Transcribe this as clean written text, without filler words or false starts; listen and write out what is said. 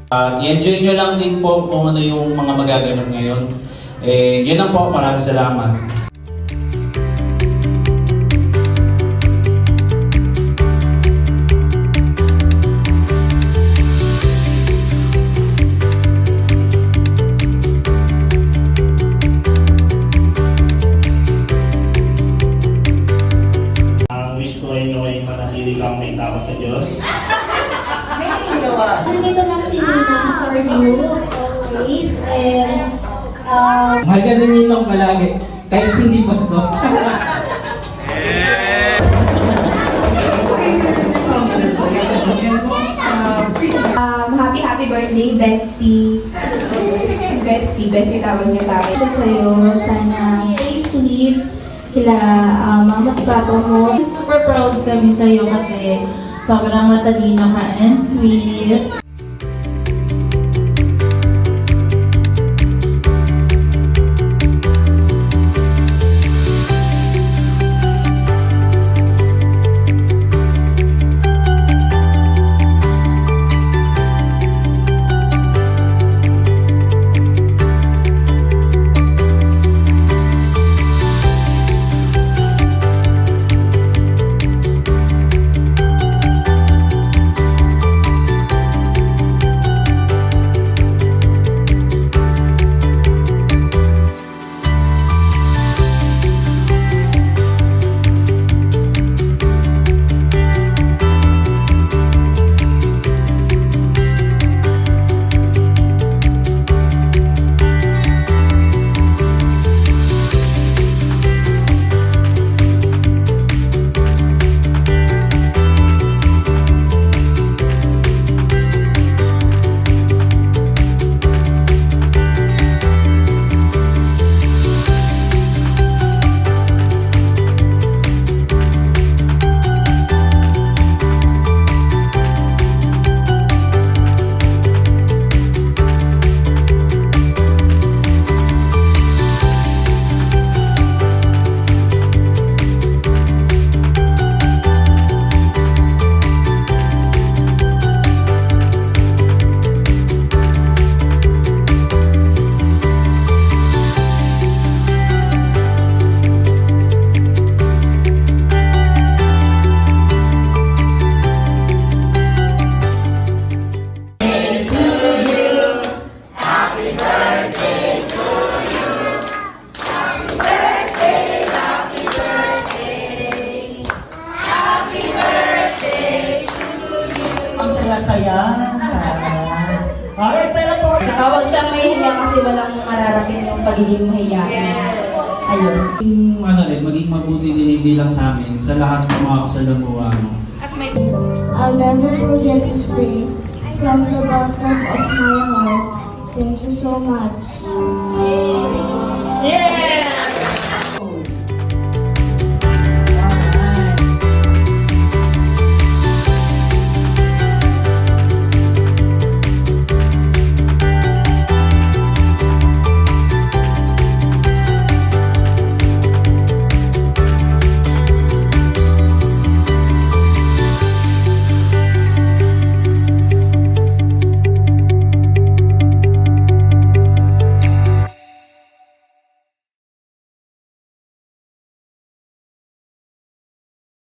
I-enjoy nyo lang din po kung ano yung mga magaganap ngayon. Yun lang po. Maraming salamat. Wish ko ay naway manatili kang may takot sa Diyos. Nandito lang si Ninong for you always and Mahal ka ng ninong palagi, kahit hindi pasto. happy birthday, bestie. Bestie tawag niya sa akin. Ito sa'yo, sana stay sweet. Kila mama at papa mo. Super proud kami sa'yo kasi sobrang matalino ka and sweet. Ang saya-saya. Alright, pero po, saka huwag siyang mahihiya kasi walang mararating yung pagiging mahihiyain. Ayun. Maging mabuti din hindi lang sa amin, sa lahat ng mga kasalamuha mo. I'll never forget this day from the bottom of my heart. Thank you so much. Yeah!